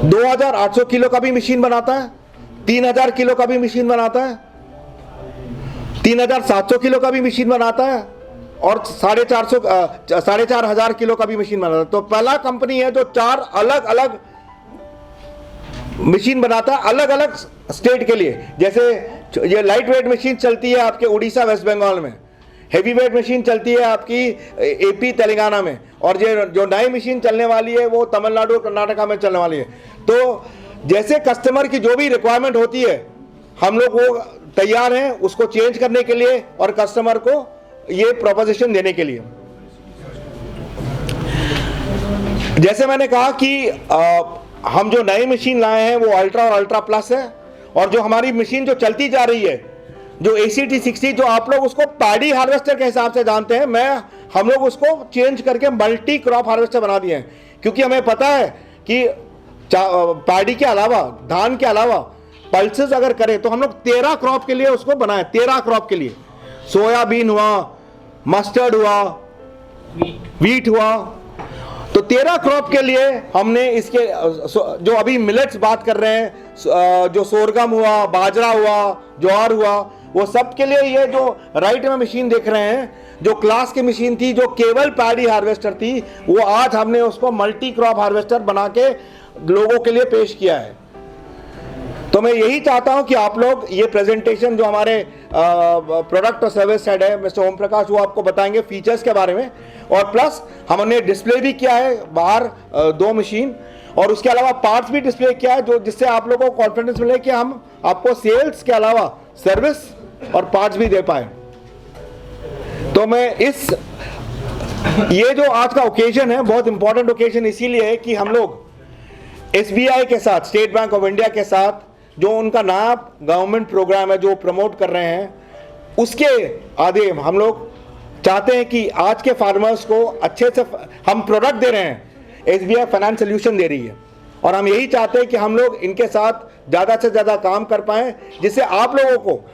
2800 kilo का भी machine बनाता है, 3000 किलो का भी मशीन बनाता है, 3700 किलो का भी मशीन बनाता है और 4500 किलो का भी मशीन बनाता है। तो पहला कंपनी है जो 4 अलग अलग मशीन बनाता है अलग अलग स्टेट के लिए। जैसे ये लाइट वेट मशीन चलती है आपके उड़ीसा वेस्ट बंगाल में, हेवी वेट मशीन चलती है आपकी एपी तेलंगाना में, और ये जो नई मशीन चलने वाली है वो तमिलनाडु और कर्नाटका में चलने वाली है। तो जैसे कस्टमर की जो भी रिक्वायरमेंट होती है हम लोग वो तैयार हैं उसको चेंज करने के लिए और कस्टमर को ये प्रोपोजिशन देने के लिए। जैसे मैंने कहा कि हम जो नई मशीन लाए हैं वो अल्ट्रा और अल्ट्रा प्लस है, और जो हमारी मशीन जो चलती जा रही है जो ACT60 जो आप लोग उसको पैडी हार्वेस्टर के हिसाब से जानते हैं, हम लोग उसको चेंज करके मल्टी क्रॉप हार्वेस्टर बना दिए हैं। क्योंकि हमें पता है कि पैडी के अलावा, धान के अलावा पल्सेस अगर करें तो हम लोग 13 क्रॉप के लिए उसको बनाए। 13 क्रॉप के लिए सोयाबीन हुआ, मस्टर्ड हुआ, वीट हुआ, तो 13 क्रॉप के लिए हमने इसके जो अभी मिलेट्स बात कर रहे हैं, जो सोरगम हुआ, बाजरा हुआ, ज्वार हुआ, वो सब के लिए ये जो राइट में मशीन देख रहे हैं जो क्लास की मशीन थी जो केवल पैडी हार्वेस्टर थी, वो आज हमने उसको मल्टी क्रॉप हार्वेस्टर बना के लोगों के लिए पेश किया है। तो मैं यही चाहता हूं कि आप लोग ये प्रेजेंटेशन जो हमारे प्रोडक्ट और सर्विस साइड है मिस्टर ओम प्रकाश वो आपको बताएंगे फीचर्स के बारे में, और प्लस हमने डिस्प्ले भी किया है बाहर 2 मशीन, और उसके अलावा पार्ट्स भी डिस्प्ले किया है जो जिससे आप लोगों को कॉन्फिडेंस मिले कि हम आपको सेल्स के अलावा सर्विस और पार्ट्स भी दे पाए। तो मैं ये जो आज का ओकेजन है बहुत इंपॉर्टेंट ओकेजन इसीलिए है कि हम लोग SBI के साथ, स्टेट बैंक ऑफ इंडिया के साथ जो उनका नया गवर्नमेंट प्रोग्राम है जो प्रमोट कर रहे हैं, उसके आधे हम लोग चाहते हैं कि आज के फार्मर्स को अच्छे से हम प्रोडक्ट दे रहे हैं, SBI फाइनेंस सोल्यूशन दे रही है, और हम यही चाहते हैं कि हम लोग इनके साथ ज़्यादा से ज़्यादा काम कर पाएँ जिससे आप लोगों को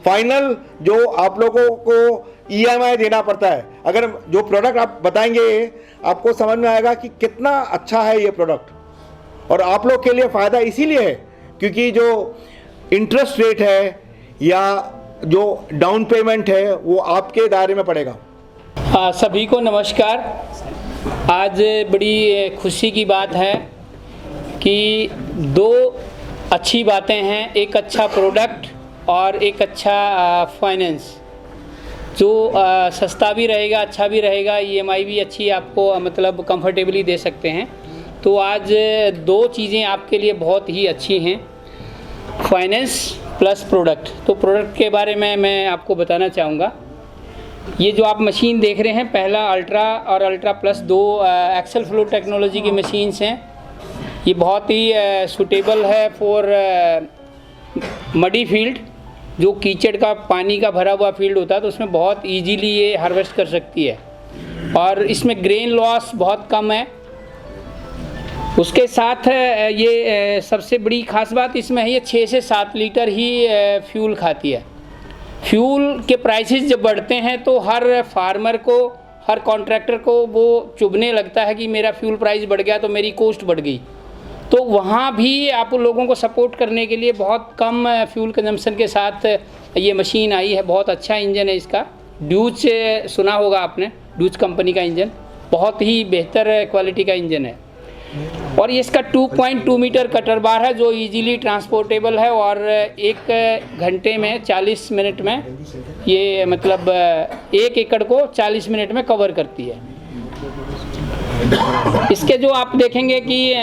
फाइनल जो आप लोगों को EMI देना पड़ता है, अगर जो प्रोडक्ट आप बताएंगे आपको समझ में आएगा कि कितना अच्छा है ये प्रोडक्ट, और आप लोग के लिए फ़ायदा इसीलिए है क्योंकि जो इंटरेस्ट रेट है या जो डाउन पेमेंट है वो आपके दायरे में पड़ेगा। सभी को नमस्कार। आज बड़ी खुशी की बात है कि 2 अच्छी बातें हैं, एक अच्छा प्रोडक्ट और एक अच्छा फाइनेंस जो सस्ता भी रहेगा, अच्छा भी रहेगा, EMI भी अच्छी आपको मतलब कंफर्टेबली दे सकते हैं। तो आज 2 चीज़ें आपके लिए बहुत ही अच्छी हैं, फाइनेंस प्लस प्रोडक्ट। तो प्रोडक्ट के बारे में मैं आपको बताना चाहूँगा। ये जो आप मशीन देख रहे हैं, पहला अल्ट्रा और ultra plus 2 excel flow technology की मशीन्स हैं। ये बहुत ही सूटेबल है फॉर मडी फील्ड, जो कीचड़ का पानी का भरा हुआ फील्ड होता है तो उसमें बहुत ईजीली ये हार्वेस्ट कर सकती है, और इसमें ग्रेन लॉस बहुत कम है। उसके साथ ये सबसे बड़ी ख़ास बात इसमें है, ये 6 से 7 लीटर ही फ्यूल खाती है। फ्यूल के प्राइसेस जब बढ़ते हैं तो हर फार्मर को, हर कॉन्ट्रैक्टर को वो चुभने लगता है कि मेरा फ्यूल प्राइस बढ़ गया तो मेरी कॉस्ट बढ़ गई। तो वहाँ भी आप लोगों को सपोर्ट करने के लिए बहुत कम फ्यूल कंजम्पशन के साथ ये मशीन आई है। बहुत अच्छा इंजन है इसका, ड्यूज सुना होगा आपने, ड्यूज कंपनी का इंजन, बहुत ही बेहतर क्वालिटी का इंजन है। और इसका 2.2 मीटर कटर बार है जो इजीली ट्रांसपोर्टेबल है, और 1 घंटे में 40 मिनट में ये मतलब 1 एकड़ को 40 मिनट में कवर करती है। इसके जो आप देखेंगे कि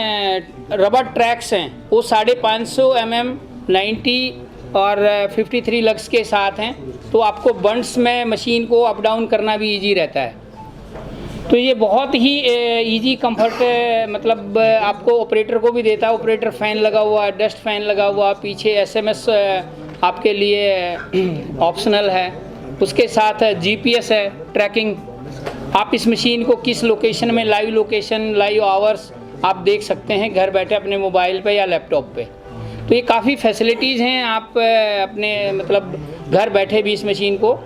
रबर ट्रैक्स हैं वो 550 mm 90 और 53 लक्स के साथ हैं, तो आपको बंड्स में मशीन को अप डाउन करना भी इजी रहता है। तो ये बहुत ही इजी कंफर्ट मतलब आपको ऑपरेटर को भी देता है। ऑपरेटर फ़ैन लगा हुआ है, डस्ट फ़ैन लगा हुआ, पीछे SMS आपके लिए ऑप्शनल है। उसके साथ GPS है, ट्रैकिंग। आप इस मशीन को किस लोकेशन में, लाइव लोकेशन, लाइव आवर्स आप देख सकते हैं घर बैठे अपने मोबाइल पे या लैपटॉप पे। तो ये काफ़ी फैसिलिटीज़ हैं, आप अपने मतलब घर बैठे भी इस मशीन को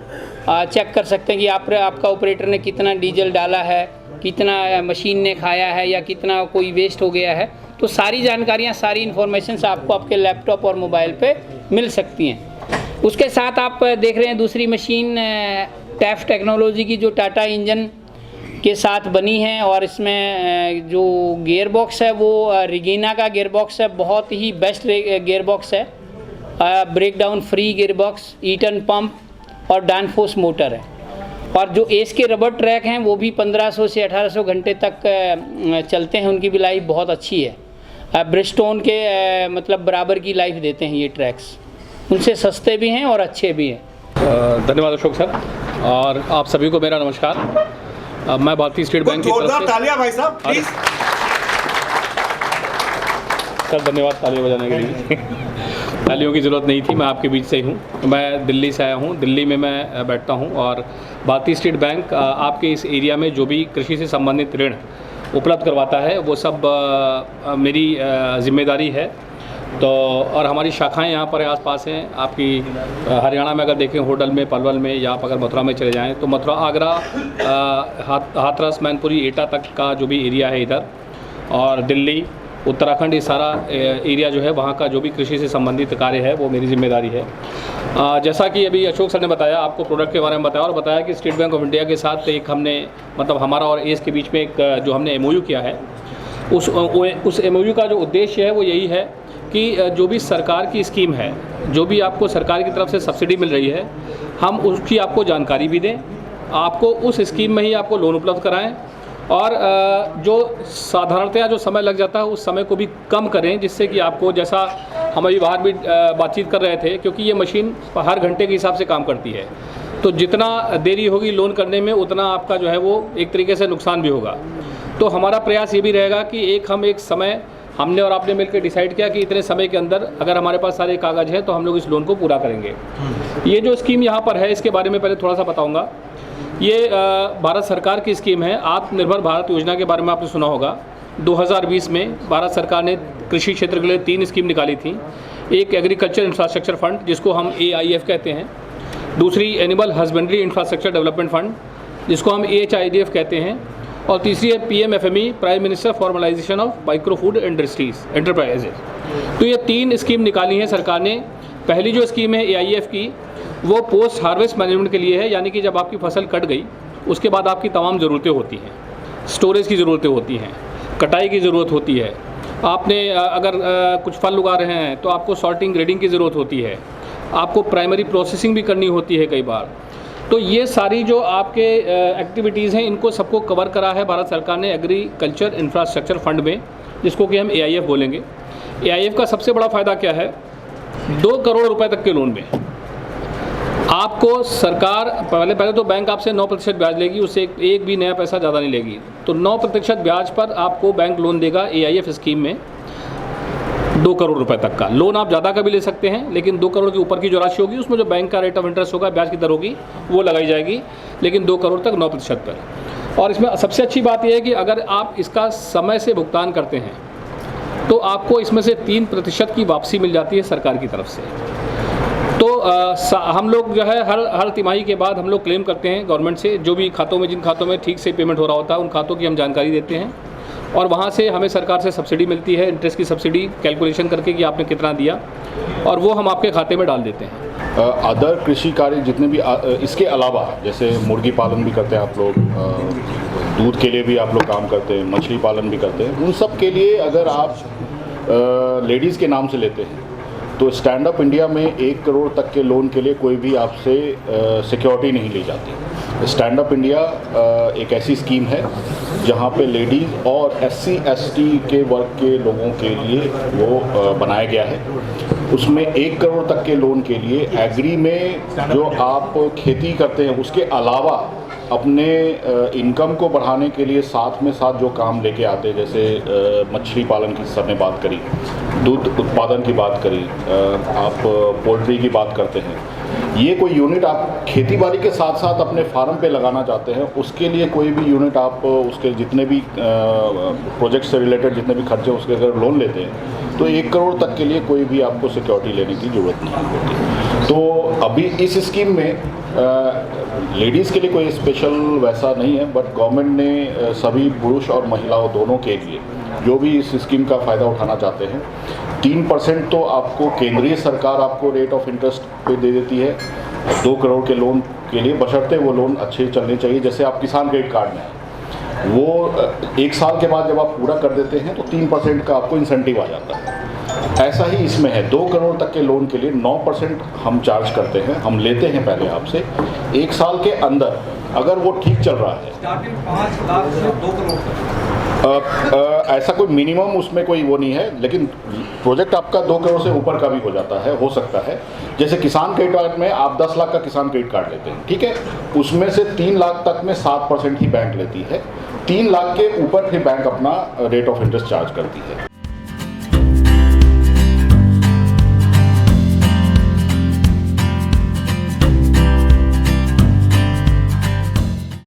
चेक कर सकते हैं कि आपका ऑपरेटर ने कितना डीजल डाला है, कितना मशीन ने खाया है या कितना कोई वेस्ट हो गया है। तो सारी जानकारियाँ, सारी इन्फॉर्मेशन आपको आपके लैपटॉप और मोबाइल पे मिल सकती हैं। उसके साथ आप देख रहे हैं दूसरी मशीन टैफ टेक्नोलॉजी की, जो टाटा इंजन के साथ बनी है, और इसमें जो गियर बॉक्स है वो रिगीना का गियर बॉक्स है, बहुत ही बेस्ट गियर बॉक्स है, breakdown free gearbox, Eaton pump और डानफोर्स मोटर है। और जो एस के रबर ट्रैक हैं वो भी 1500 से 1800 घंटे तक चलते हैं, उनकी भी लाइफ बहुत अच्छी है। ब्रिजस्टोन के मतलब बराबर की लाइफ देते हैं ये ट्रैक्स, उनसे सस्ते भी हैं और अच्छे भी हैं। धन्यवाद अशोक सर, और आप सभी को मेरा नमस्कार। मैं भारतीय स्टेट बैंक की तरफ से तालियां भाई साहब प्लीज। सर धन्यवाद तालियां बजाने के लिए। तालियों की ज़रूरत नहीं थी, मैं आपके बीच से ही हूँ। मैं दिल्ली से आया हूँ, दिल्ली में मैं बैठता हूँ, और भारतीय स्टेट बैंक आपके इस एरिया में जो भी कृषि से संबंधित ऋण उपलब्ध करवाता है वो सब मेरी जिम्मेदारी है। तो और हमारी शाखाएं यहाँ पर आसपास हैं आपकी। हरियाणा में अगर देखें होडल में, पलवल में, या आप अगर मथुरा में चले जाएं तो मथुरा, आगरा, हाथरस, मैनपुरी, एटा तक का जो भी एरिया है इधर, और दिल्ली, उत्तराखंड, ये सारा एरिया जो है वहाँ का जो भी कृषि से संबंधित कार्य है वो मेरी जिम्मेदारी है। जैसा कि अभी अशोक सर ने बताया, आपको प्रोडक्ट के बारे में बताया, और बताया कि स्टेट बैंक ऑफ इंडिया के साथ एक हमने मतलब हमारा और एस के बीच में एक जो हमने MOU किया है, उस MOU का जो उद्देश्य है वो यही है कि जो भी सरकार की स्कीम है, जो भी आपको सरकार की तरफ से सब्सिडी मिल रही है, हम उसकी आपको जानकारी भी दें, आपको उस स्कीम में ही आपको लोन उपलब्ध कराएं, और जो साधारणतया जो समय लग जाता है उस समय को भी कम करें, जिससे कि आपको, जैसा हम अभी बाहर भी बातचीत कर रहे थे, क्योंकि ये मशीन हर घंटे के हिसाब से काम करती है, तो जितना देरी होगी लोन करने में उतना आपका जो है वो एक तरीके से नुकसान भी होगा। तो हमारा प्रयास ये भी रहेगा कि हम एक समय, हमने और आपने मिलकर डिसाइड किया कि इतने समय के अंदर अगर हमारे पास सारे कागज़ हैं तो हम लोग इस लोन को पूरा करेंगे। ये जो स्कीम यहाँ पर है इसके बारे में पहले थोड़ा सा बताऊँगा। ये भारत सरकार की स्कीम है, आत्मनिर्भर भारत योजना के बारे में आपने सुना होगा। 2020 में भारत सरकार ने कृषि क्षेत्र के लिए 3 स्कीम निकाली थी। एक एग्रीकल्चर इंफ्रास्ट्रक्चर फंड, जिसको हम AIF कहते हैं, दूसरी animal husbandry infrastructure development fund, जिसको हम AHIDF कहते हैं, और तीसरी है PMFME, prime minister formalisation of micro food industries enterprises. तो ये 3 स्कीम निकाली हैं सरकार ने। पहली जो स्कीम है AIF की, वो पोस्ट हार्वेस्ट मैनेजमेंट के लिए है, यानी कि जब आपकी फसल कट गई उसके बाद आपकी तमाम ज़रूरतें होती हैं, स्टोरेज की ज़रूरतें होती हैं, कटाई की ज़रूरत होती है, आपने अगर कुछ फल उगा रहे हैं तो आपको सॉर्टिंग ग्रेडिंग की ज़रूरत होती है, आपको प्राइमरी प्रोसेसिंग भी करनी होती है कई बार। तो ये सारी जो आपके एक्टिविटीज़ हैं इनको सबको कवर करा है भारत सरकार ने एग्रीकल्चर इंफ्रास्ट्रक्चर फंड में, जिसको कि हम AIF बोलेंगे। AIF का सबसे बड़ा फ़ायदा क्या है? 2 करोड़ रुपए तक के लोन में आपको सरकार पहले तो बैंक आपसे 9% ब्याज लेगी, उससे एक भी नया पैसा ज़्यादा नहीं लेगी। तो 9% ब्याज पर आपको बैंक लोन देगा AIF स्कीम में 2 करोड़ रुपए तक का लोन। आप ज़्यादा का भी ले सकते हैं, लेकिन 2 करोड़ के ऊपर की जो राशि होगी उसमें जो बैंक का रेट ऑफ इंटरेस्ट होगा, ब्याज की दर होगी, वो लगाई जाएगी, लेकिन 2 करोड़ तक 9% पर। और इसमें सबसे अच्छी बात यह है कि अगर आप इसका समय से भुगतान करते हैं तो आपको इसमें से 3% की वापसी मिल जाती है सरकार की तरफ से। तो हम लोग जो है हर तिमाही के बाद हम लोग क्लेम करते हैं गवर्नमेंट से, जो भी खातों में, जिन खातों में ठीक से पेमेंट हो रहा होता है उन खातों की हम जानकारी देते हैं, और वहाँ से हमें सरकार से सब्सिडी मिलती है, इंटरेस्ट की सब्सिडी कैलकुलेशन करके कि आपने कितना दिया, और वो हम आपके खाते में डाल देते हैं। अदर कृषि कार्य जितने भी इसके अलावा, जैसे मुर्गी पालन भी करते हैं आप लोग, दूध के लिए भी आप लोग काम करते हैं, मछली पालन भी करते हैं, उन सब के लिए अगर आप लेडीज़ के नाम से लेते हैं तो स्टैंड अप इंडिया में 1 करोड़ तक के लोन के लिए कोई भी आपसे सिक्योरिटी नहीं ली जाती। स्टैंड अप इंडिया एक ऐसी स्कीम है जहां पे लेडीज़ और SC ST के वर्ग के लोगों के लिए वो बनाया गया है। उसमें 1 करोड़ तक के लोन के लिए एग्री में जो आप खेती करते हैं उसके अलावा अपने इनकम को बढ़ाने के लिए साथ में साथ जो काम लेके आते हैं, जैसे मछली पालन की सर ने बात करी, दूध उत्पादन की बात करी, आप पोल्ट्री की बात करते हैं, ये कोई यूनिट आप खेती बाड़ी के साथ साथ अपने फार्म पे लगाना चाहते हैं, उसके लिए कोई भी यूनिट आप उसके जितने भी प्रोजेक्ट से रिलेटेड जितने भी खर्चे उसके अगर लोन लेते हैं तो 1 करोड़ तक के लिए कोई भी आपको सिक्योरिटी लेने की ज़रूरत नहीं होती। तो अभी इस स्कीम में लेडीज़ के लिए कोई स्पेशल वैसा नहीं है, बट गवर्नमेंट ने सभी पुरुष और महिलाओं दोनों के लिए जो भी इस स्कीम का फ़ायदा उठाना चाहते हैं 3% तो आपको केंद्रीय सरकार आपको रेट ऑफ इंटरेस्ट पे दे देती है 2 करोड़ के लोन के लिए, बशर्ते वो लोन अच्छे चलने चाहिए। जैसे आप किसान क्रेडिट कार्ड में हैं, वो 1 साल के बाद जब आप पूरा कर देते हैं तो 3% का आपको इंसेंटिव आ जाता है। ऐसा ही इसमें है, 2 करोड़ तक के लोन के लिए 9% हम चार्ज करते हैं, हम लेते हैं पहले आपसे। 1 साल के अंदर अगर वो ठीक चल रहा है, स्टार्टिंग 5 लाख से 2 करोड़ तक ऐसा कोई मिनिमम उसमें कोई वो नहीं है, लेकिन प्रोजेक्ट आपका 2 करोड़ से ऊपर का भी हो जाता है, हो सकता है। जैसे किसान क्रेडिट कार्ड में आप 10 लाख का किसान क्रेडिट कार्ड लेते हैं, ठीक है, उसमें से 3 लाख तक में 7% ही बैंक लेती है, 3 लाख के ऊपर फिर बैंक अपना रेट ऑफ इंटरेस्ट चार्ज करती है।